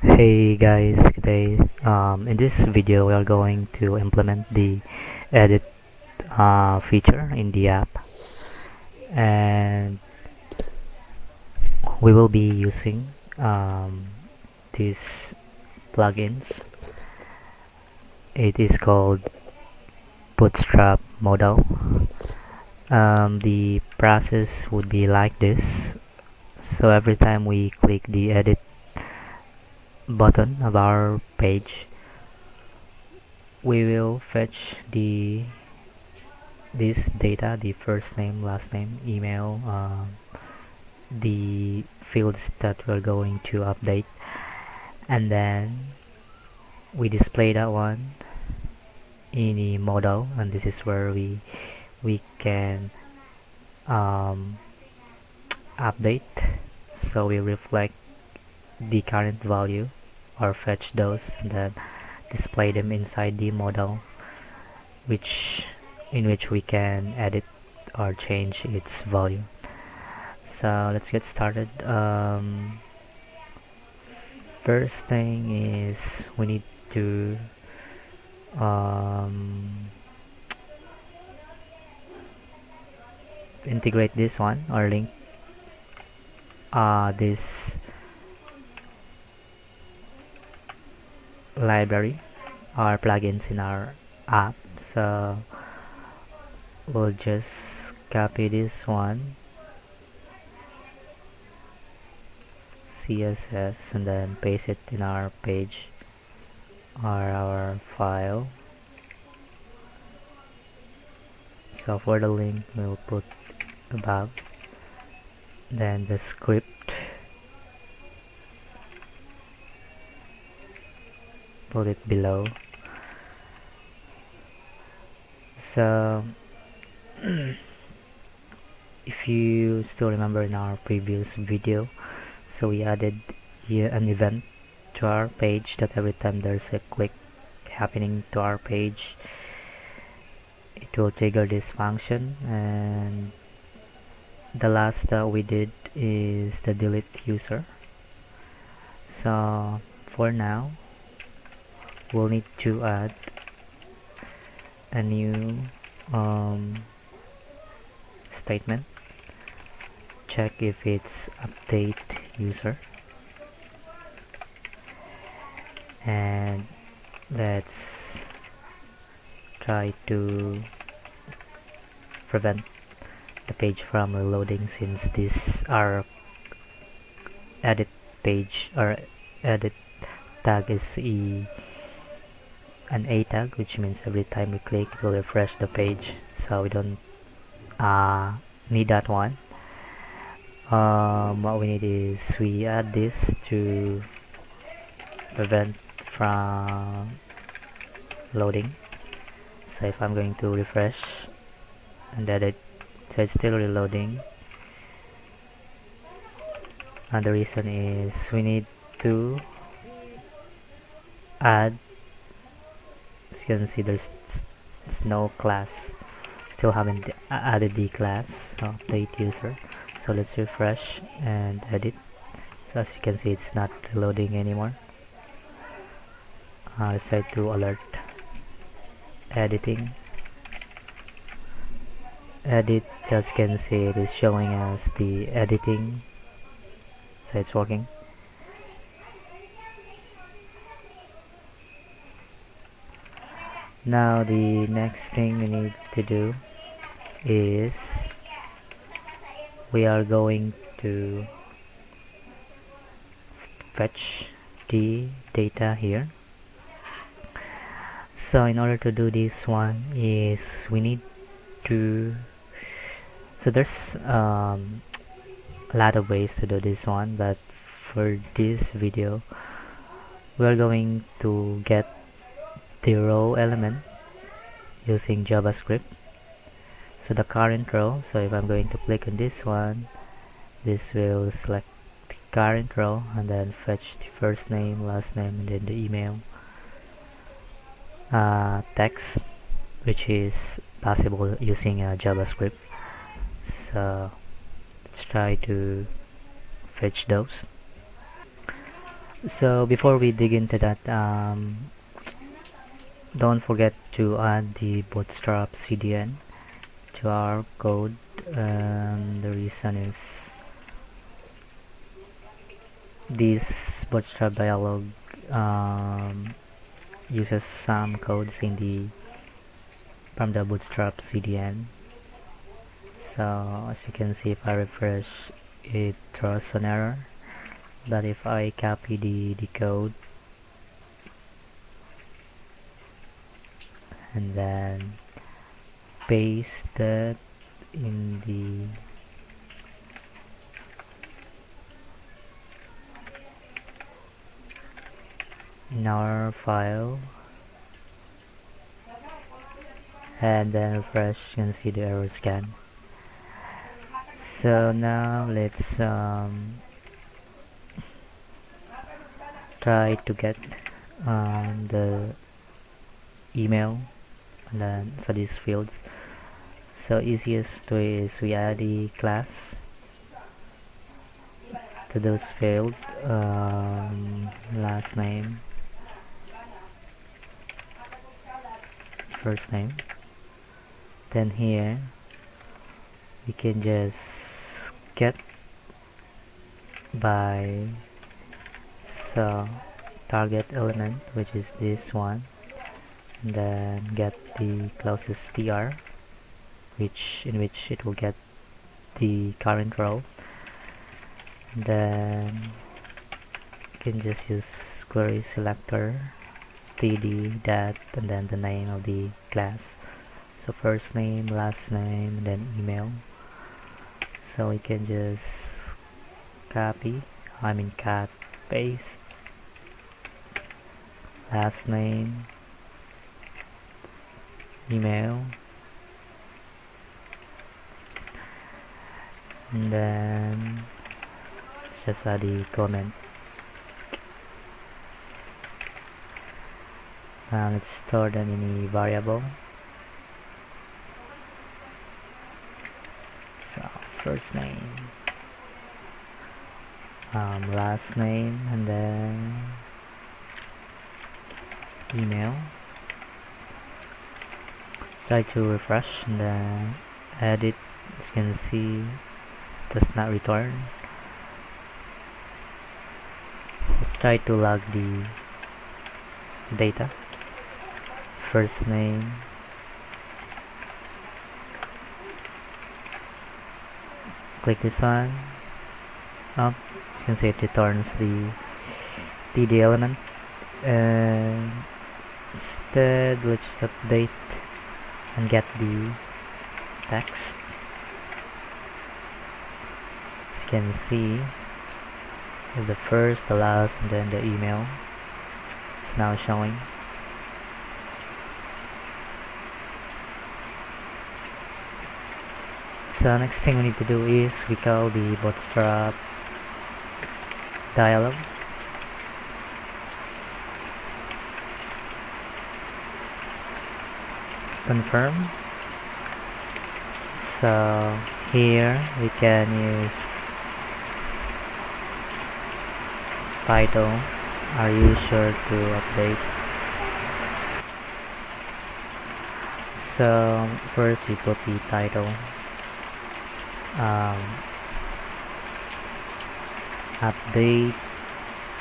Hey guys, good day. In this video, we are going to implement the edit feature in the app, and we will be using these plugins. It is called Bootstrap Modal. The process would be like this. So every time we click the edit button of our page, we will fetch this data, the first name, last name, email, the fields that we're going to update, and then we display that one in the modal, and this is where we can update. So we reflect the current value or fetch those and then display them inside the modal, in which we can edit or change its value. So let's get started. First thing is we need to integrate this one or link this library or plugins in our app. So we'll just copy this one, CSS, and then paste it in our page or our file. So for the link, we'll put above, then the script, put it below. So if you still remember in our previous video, so we added an event to our page that every time there's a click happening to our page, it will trigger this function. And the last that we did is the delete user. So for now, we'll need to add a new statement. Check if it's update user, and let's try to prevent the page from reloading, since this our edit page or edit tag is an A tag, which means every time we click it will refresh the page, so we don't need that one. What we need is we add this to prevent from loading. So if I'm going to refresh and edit, so it's still reloading, and the reason is we need to add, as you can see, there's no class, still haven't added the class, so update user. So let's refresh and edit. So as you can see, it's not reloading anymore. Let's try to alert editing, edit. As you can see, it is showing us the editing, so it's working. Now the next thing we need to do is we are going to fetch the data here. So in order to do this one is we need to, so there's a lot of ways to do this one, but for this video we're going to get the row element using JavaScript. So the current row, so if I'm going to click on this one, this will select the current row and then fetch the first name, last name, and then the email, text, which is possible using JavaScript. So let's try to fetch those. So before we dig into that, don't forget to add the Bootstrap CDN to our code. The reason is this BootstrapDialog uses some codes from the Bootstrap CDN. So as you can see, if I refresh, it throws an error. But if I copy the code and then paste that in our file and then refresh, you can see the error scan. So now let's try to get the email and then so these fields. So easiest way is we add a class to those fields, last name, first name. Then here we can just get by target element, which is this one, and then get the closest tr, in which it will get the current row. And then you can just use query selector td that and then the name of the class. So first name, last name, and then email. So we can just cut, paste, last name, email, and then just add the comment. Let's store them in a variable. So first name, last name, and then email. Try to refresh and then edit. As you can see, does not return. Let's try to log the data. First name, click this one. As you can see, it returns the TD element. And instead, let's update and get the text. As you can see, the first, the last, and then the email is now showing. So next thing we need to do is we call the bootstrap dialog. Confirm. So here we can use title. Are you sure to update? So first we put the title. Update.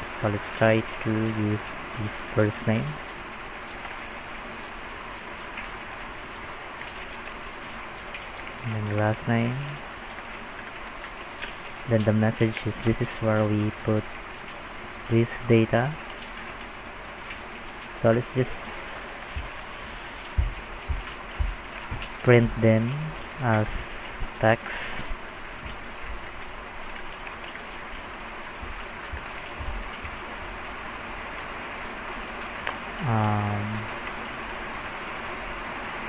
So let's try to use the first name. And then the last name. Then the message is this is where we put this data. So let's just print them as text.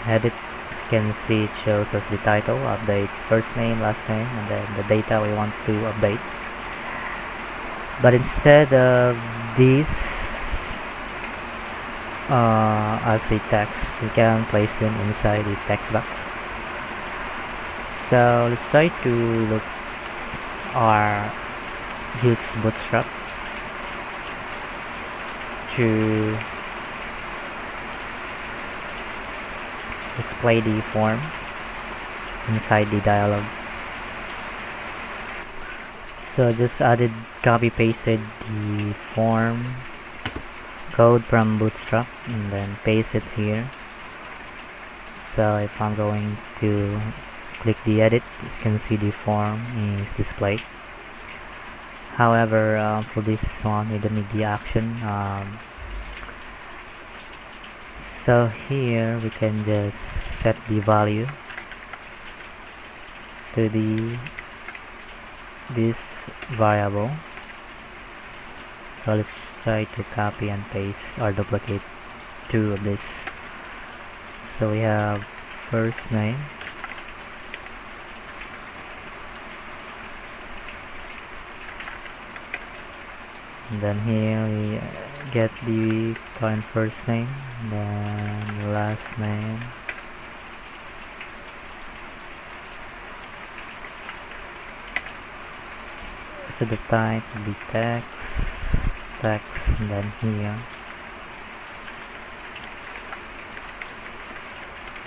Edit. As you can see, it shows us the title, update first name, last name, and then the data we want to update. But instead of this as a text, we can place them inside the text box. So let's try to look or use Bootstrap. to display the form inside the dialog. So just copy pasted the form code from Bootstrap and then paste it here. So if I'm going to click the edit, as you can see the form is displayed. However, for this one we don't need the action. So here we can just set the value to this variable. So let's try to copy and paste or duplicate two of this. So we have first name, and then here we get the current first name, then last name, so the type will be text, and then here.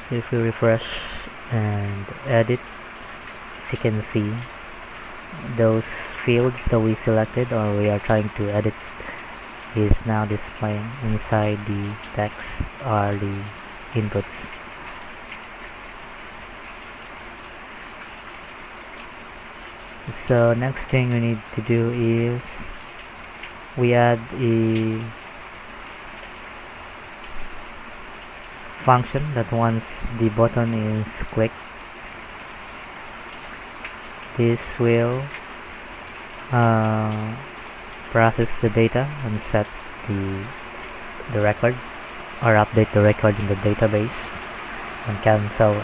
So if we refresh and edit, as you can see, those fields that we selected or we are trying to edit is now displaying inside the text or the inputs. So next thing we need to do is we add a function that once the button is clicked, this will process the data and set the record or update the record in the database, and cancel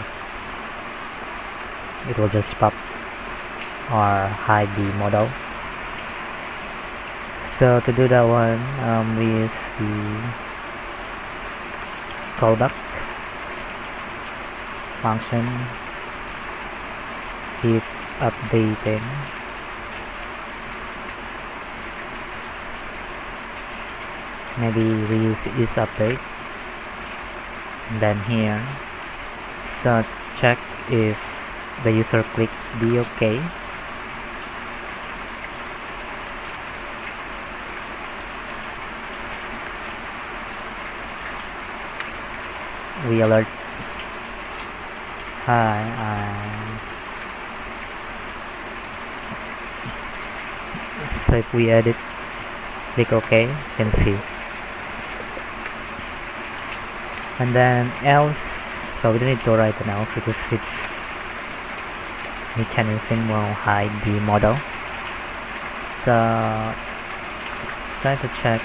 it will just pop or hide the modal. So to do that one, we use the callback function if updating, maybe we use is update, and then here so check if the user click the OK. We alert so if we edit, click OK, as you can see, and then else, so we don't need to write an else because its mechanism will hide the model. So let's try to check.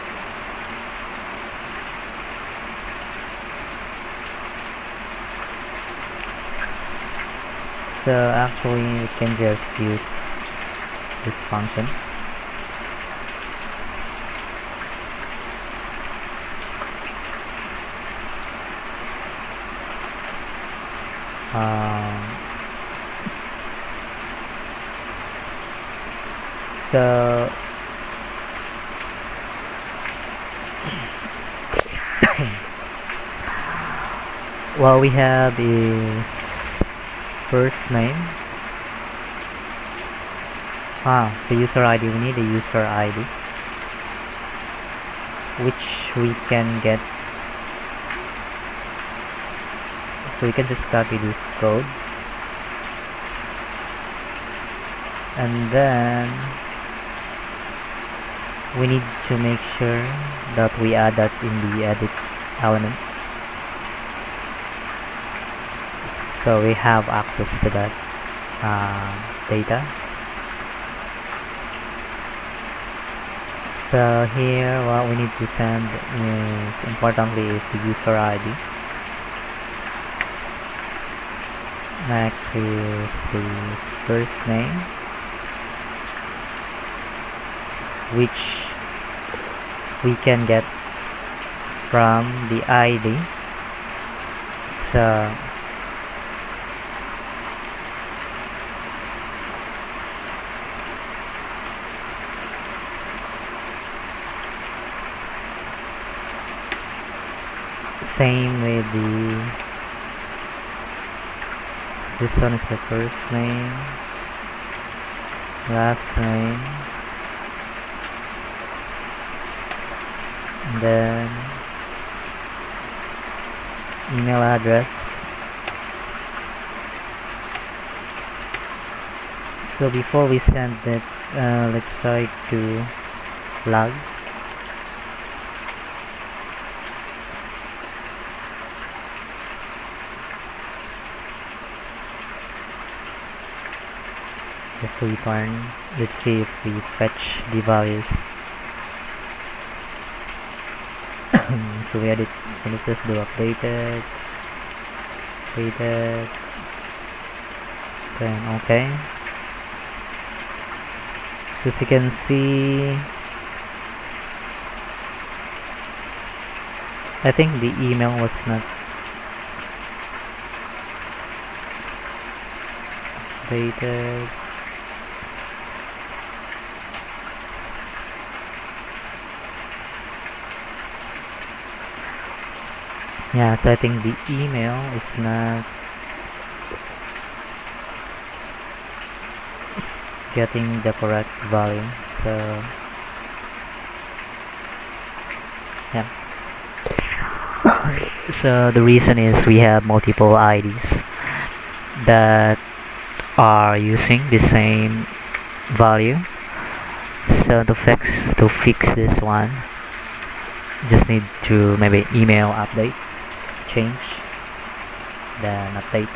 So actually we can just use this function. So what we have is first name. So user ID, we need a user ID which we can get, so we can just copy this code and then we need to make sure that we add that in the edit element, so we have access to that data. So here what we need to send is, importantly, is the user ID. Next is the first name, which we can get from the ID. So Same with this one is my first name, last name, and then email address. So before we send it, let's try to log. Just return. Let's see if we fetch the values. So we edit. So let's just do updated, then okay. So as you can see, I think the email was not updated. Yeah, so I think the email is not getting the correct value. So yeah. So the reason is we have multiple IDs that are using the same value. So to fix this one, just need to maybe email update, change, then update.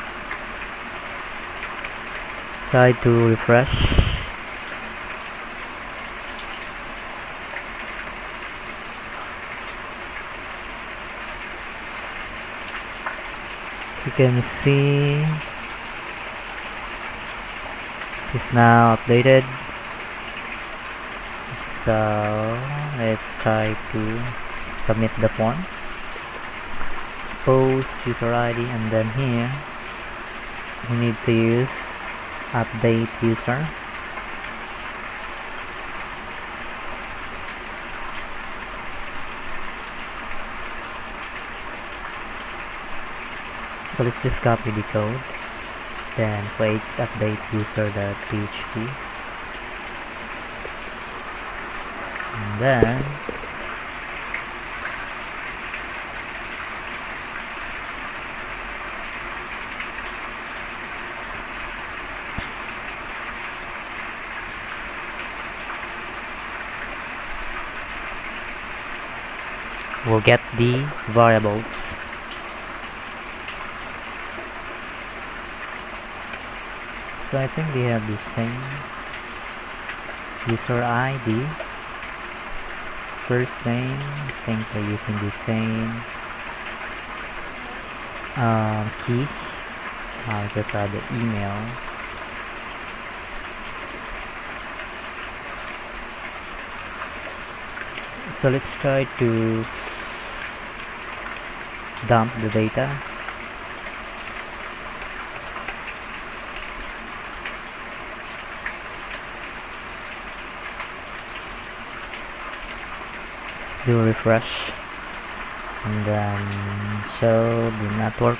Try to refresh. As you can see, it's now updated. So let's try to submit the form. Post user ID, and then here we need to use update user. So let's just copy the code, then create update user.php, and then we'll get the variables. So I think they have the same user ID, first name. I think they're using the same key. I'll just add the email. So let's try to dump the data. Let's do a refresh and then show the network.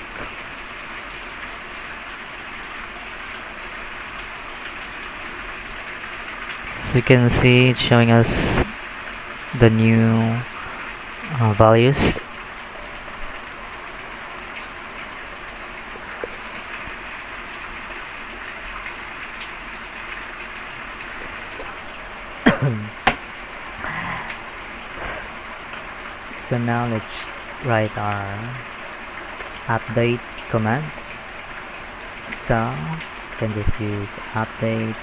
So you can see it's showing us the new values. So now let's write our update command. So you can just use update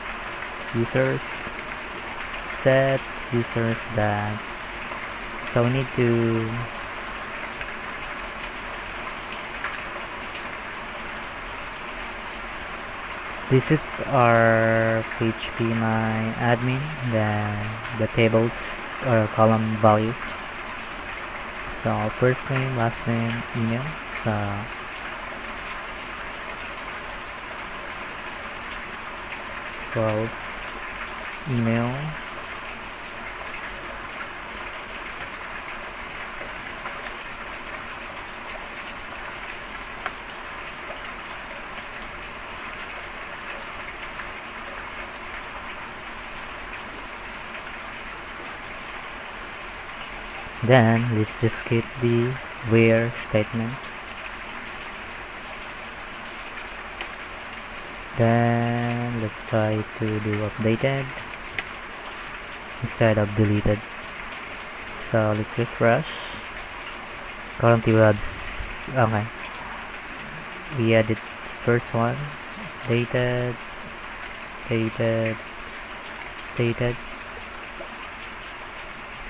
users, set users that. So we need to visit our PHP my admin, then the tables or column values. So first name, last name, email. So equals email, Then let's just get the where statement. Then let's try to do updated instead of deleted. So let's refresh. Currently we have okay. We added the first one. Dated.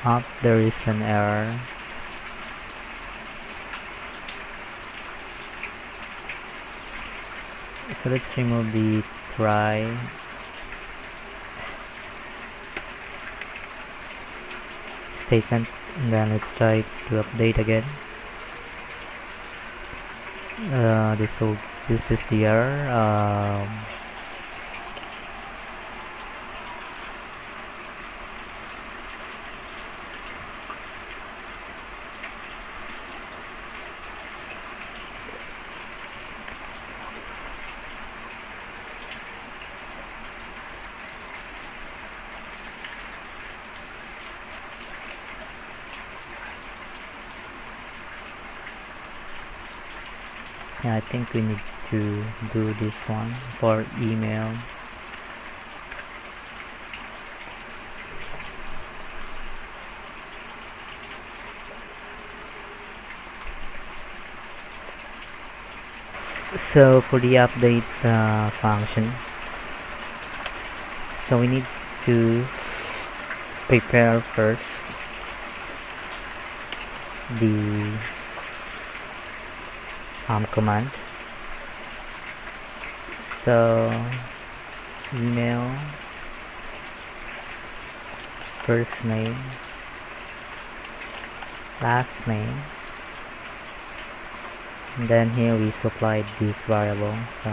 Up, there is an error. So let's remove the try statement, and then let's try to update again. This is the error. Yeah, I think we need to do this one for email. So for the update function, so we need to prepare first the command. So email, first name, last name, and then here we supplied this variable. So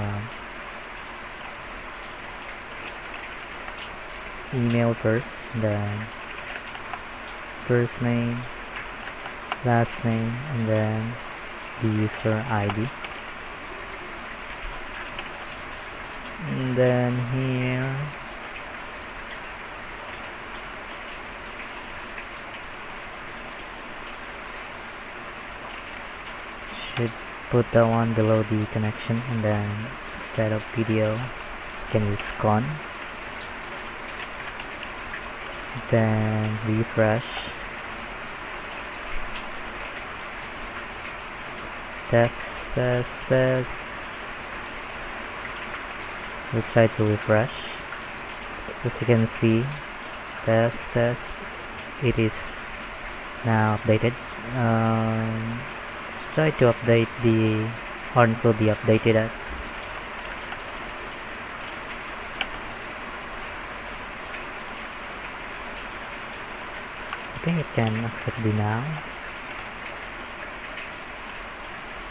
email first, then first name, last name, and then the user ID. And then here should put the one below the connection, and then instead of video you can use con. Then refresh. Test. Let's try to refresh. So as you can see, test, it is now updated. Let's try to update the or include the updated app. I think it can accept the now.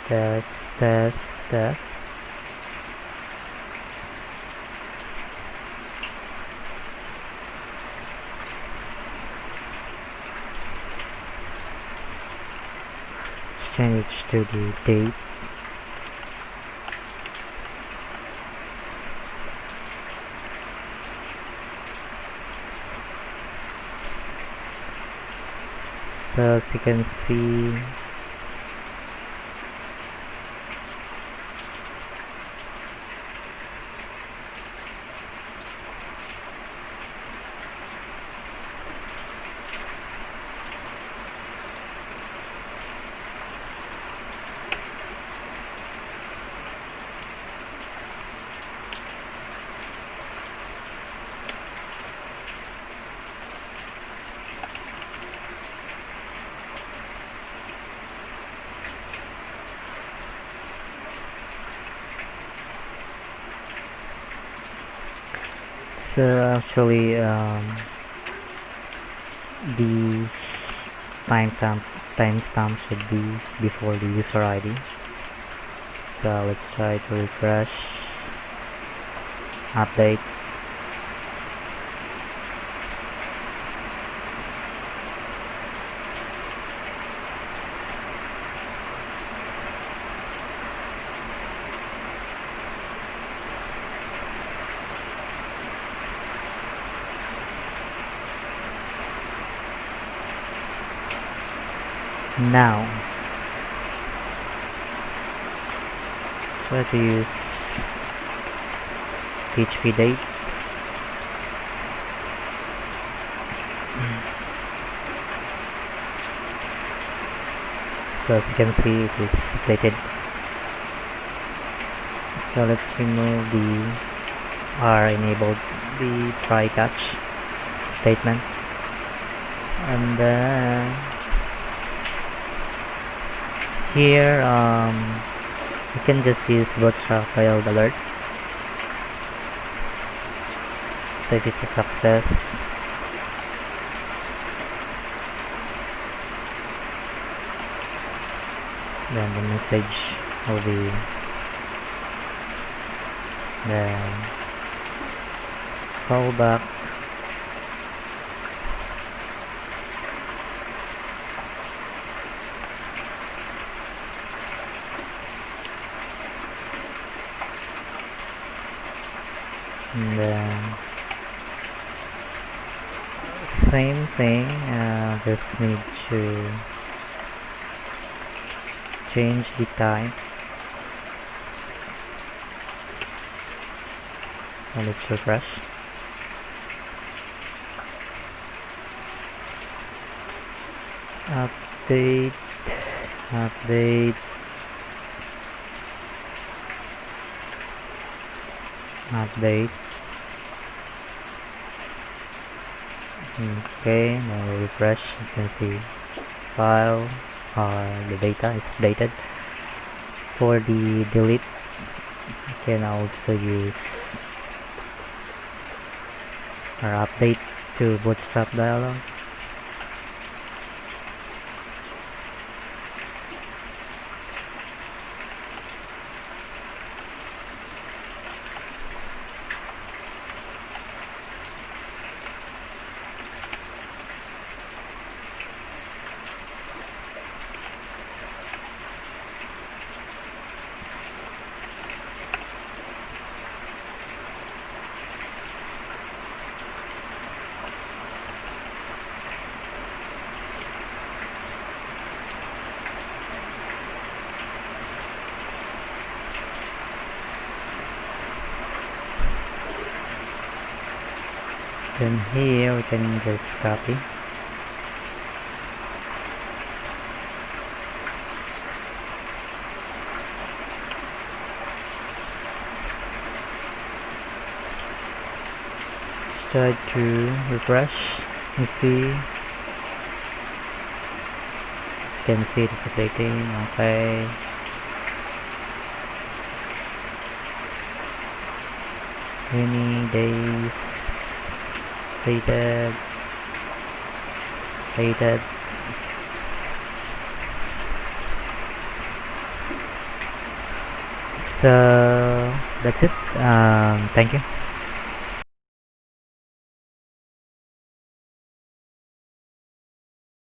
Test. Let's change to the date. So as you can see, actually the timestamp should be before the user ID. So let's try to refresh, update. Now try to use PHP date. So as you can see, it is separated. So let's remove the enabled the try catch statement, and then here you can just use BootstrapDialog alert. So if it's a success, then the message will be then call back, and then same thing, just need to change the type. So let's refresh. Update. Okay, now we'll refresh. As you can see, file the data is updated. For the delete, you can also use or update to BootstrapDialog. Then here we can just copy. Let's try to refresh and see. As you can see, it's updating. Okay. Many days. Updated. So that's it. Thank you.